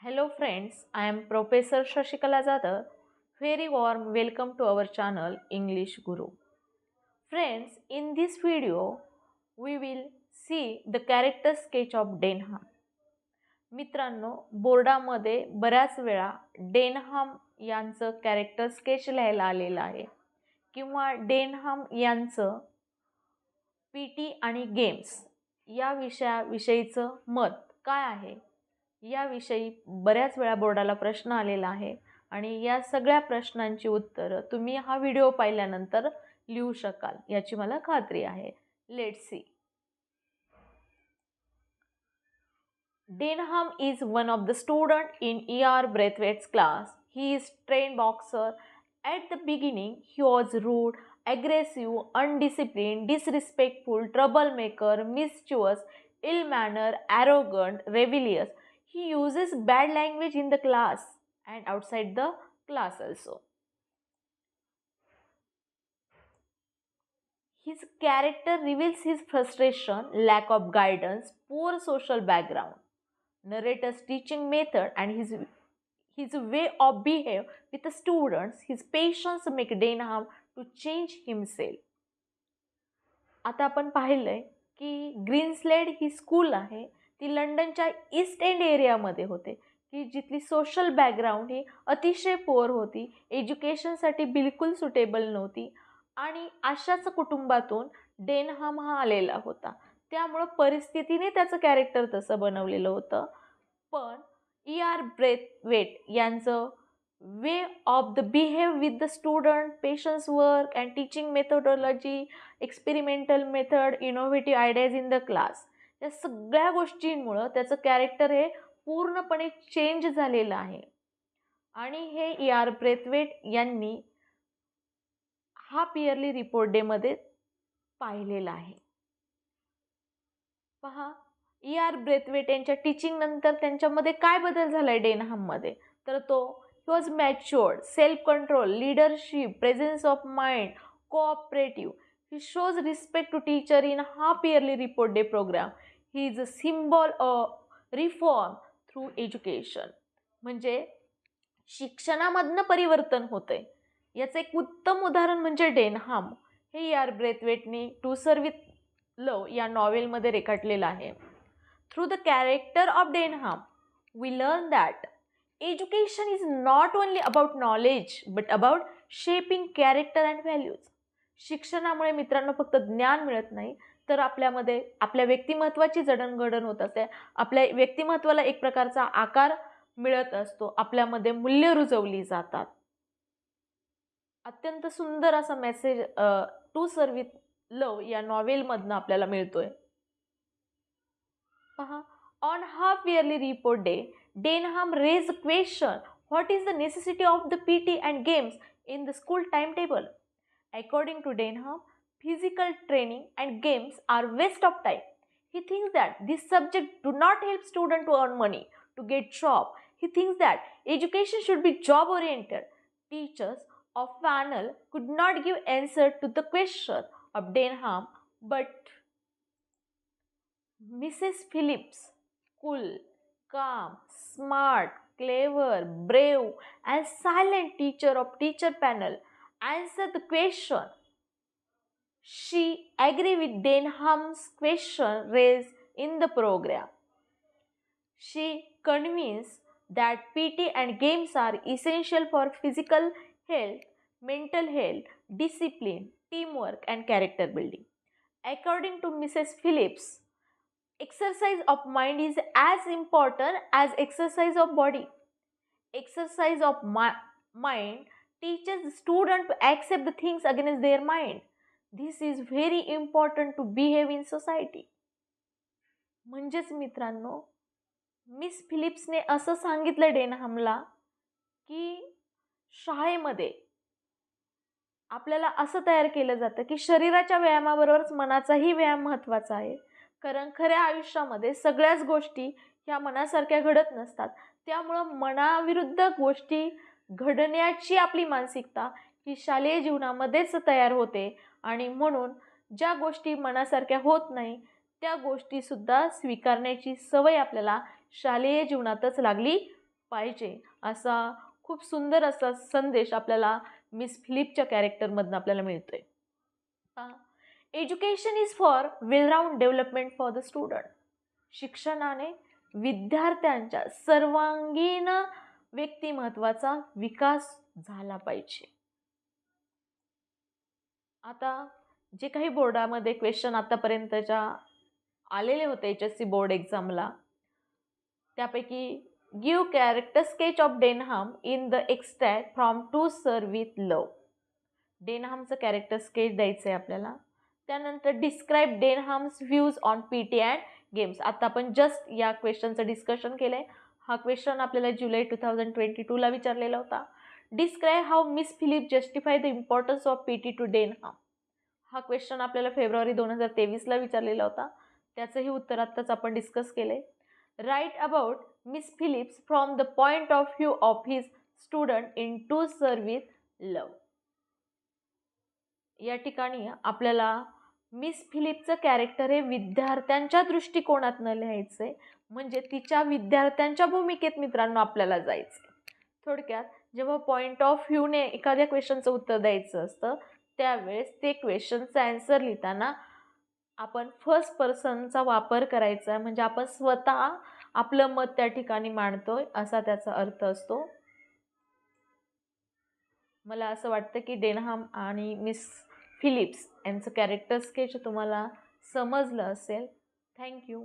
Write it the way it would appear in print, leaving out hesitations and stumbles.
Hello friends, I am Professor Shashikala Jadhav. Very warm welcome to our channel English Guru. Friends, in this video we will see the character sketch of Denham. मित्रांनो, बोर्डामध्ये बऱ्याच वेळा Denham यांचं character sketch लिहायला आलेलं आहे किंवा Denham यांचं PT आणि गेम्स या विषयाविषयीचं मत काय आहे याविषयी बऱ्याच वेळा बोर्डाला प्रश्न आलेला आहे आणि या सगळ्या प्रश्नांची उत्तरं तुम्ही हा व्हिडिओ पाहिल्यानंतर लिहू शकाल याची मला खात्री आहे. Let's see. Denham is one of the students in E.R. Braithwaite's class. He is trained boxer. At the beginning, he was rude, aggressive, undisciplined, disrespectful, troublemaker, mischievous, ill-mannered, arrogant, rebellious. He uses bad language in the class and outside the class also. His character reveals his frustration, lack of guidance, poor social background. Narrator's teaching method and his way of behave with the students, his patience make Denham to change himself. आता आपण पाहिलंय की ग्रीनस्लेड ही school आहे ती लंडनच्या east end एरियामध्ये होते की जिथली सोशल बॅकग्राऊंड ही अतिशय पोअर होती, एज्युकेशनसाठी बिलकुल सुटेबल नव्हती आणि अशाच कुटुंबातून डेनहम हा आलेला होता. त्यामुळं परिस्थितीने त्याचं कॅरेक्टर तसं बनवलेलं होतं. पण E.R. ब्रेथवेट यांचं way of the behave with the student, patience work and teaching methodology, experimental method, innovative ideas in the class या सगळ्या गोष्टींमुळं त्याचं कॅरेक्टर हे पूर्णपणे चेंज झालेलं आहे. आणि हे E.R. ब्रेथवेट यांनी हाफ इयरली रिपोर्ट डेमध्ये पाहिलेलं आहे. पहा, E.R. ब्रेथवेट यांच्या टीचिंग नंतर त्यांच्यामध्ये काय बदल झालाय डेनहममध्ये, तर तो he was matured, self control, leadership, presence of mind, cooperative. He shows respect to teacher in half yearly report day programme. He is a symbol of reform through education. म्हणजे शिक्षणामधनं परिवर्तन होतंय याचं एक उत्तम उदाहरण म्हणजे डेनहम हे E.R. ब्रेथवेटने to serve with love या नॉवेलमध्ये रेखाटलेलं आहे. Through the character of Denham, we learn that education is not only about knowledge but about shaping character and values. शिक्षणामुळे मित्रांनो फक्त ज्ञान मिळत नाही तर आपल्यामध्ये आपल्या व्यक्तिमत्वाची जडणघडण होत असते. आपल्या व्यक्तिमत्वाला एक प्रकारचा आकार मिळत असतो, आपल्यामध्ये मूल्य रुजवली जातात. अत्यंत सुंदर असा message to serve with love या नॉवेलमधनं आपल्याला मिळतोय. On half yearly report day, Denham raised the question, what is the necessity of the PT and games in the school timetable? According to Denham, physical training and games are waste of time. He thinks that this subject do not help students to earn money, to get job. He thinks that education should be job oriented. Teachers of panel could not give answer to the question of Denham, but Mrs. Phillips, cool, calm, smart, clever, brave, and silent teacher of teacher panel, answered the question. She agreed with Denham's question raised in the program. She convinced that PT and games are essential for physical health, mental health, discipline, teamwork, and character building. According to Mrs. Phillips, exercise of mind is as important as exercise of body. Exercise of mind teaches the student to accept the things against their mind. This is very important to behave in society. म्हणजेच मित्रांनो, miss फिलिप्सने असं सांगितलं डेनहमला की शाळेमध्ये आपल्याला असं तयार केलं जातं की शरीराच्या व्यायामाबरोबरच मनाचाही व्यायाम महत्त्वाचा आहे. कारण खऱ्या आयुष्यामध्ये सगळ्याच गोष्टी ह्या मनासारख्या घडत नसतात. त्यामुळं मनाविरुद्ध गोष्टी घडण्याची आपली मानसिकता ही शालेय जीवनामध्येच तयार होते आणि म्हणून ज्या गोष्टी मनासारख्या होत नाही त्या गोष्टीसुद्धा स्वीकारण्याची सवय आपल्याला शालेय जीवनातच लागली पाहिजे असा खूप सुंदर असा संदेश आपल्याला मिस फिलिपच्या कॅरेक्टरमधनं आपल्याला मिळतोय. Education is for well round development for the student. शिक्षणाने विद्यार्थ्यांच्या सर्वांगीण व्यक्तिमत्वाचा विकास झाला पाहिजे. आता जे काही बोर्डामध्ये क्वेश्चन आतापर्यंतच्या आलेले होते HSC बोर्ड एक्झामला, त्यापैकी give character sketch of Denham in the extract from to sir with love. डेनहामचं कॅरेक्टर स्केच द्यायचं आहे आपल्याला. त्यानंतर describe Denham's views on PT and games. आता आपण जस्ट या क्वेश्चनचं डिस्कशन केलं आहे. हा क्वेश्चन आपल्याला जुलै 2022ला विचारलेला होता. Describe how miss Philip justify the importance of PT to Denham. हा क्वेश्चन आपल्याला फेब्रुवारी 2023ला विचारलेला होता. त्याचंही उत्तर आत्ताच आपण डिस्कस केलं आहे. Write about miss Phillips from the point of view of his student in to sir with love. या ठिकाणी आपल्याला मिस फिलिपचं कॅरेक्टर हे विद्यार्थ्यांच्या दृष्टिकोनातनं लिहायचं आहे. म्हणजे तिच्या विद्यार्थ्यांच्या भूमिकेत मित्रांनो आपल्याला जायचं आहे. थोडक्यात जेव्हा पॉईंट ऑफ व्ह्यूने एखाद्या क्वेश्चनचं उत्तर द्यायचं असतं त्यावेळेस ते क्वेश्चनचा ॲन्सर लिहिताना आपण फर्स्ट पर्सनचा वापर करायचा आहे. म्हणजे आपण स्वतः आपलं मत त्या ठिकाणी मांडतोय असा त्याचा अर्थ असतो. मला असं वाटतं की डेनहाम आणि मिस फिलिप्स यांचं कॅरेक्टर स्केच तुम्हाला समजलं असेल. थँक्यू.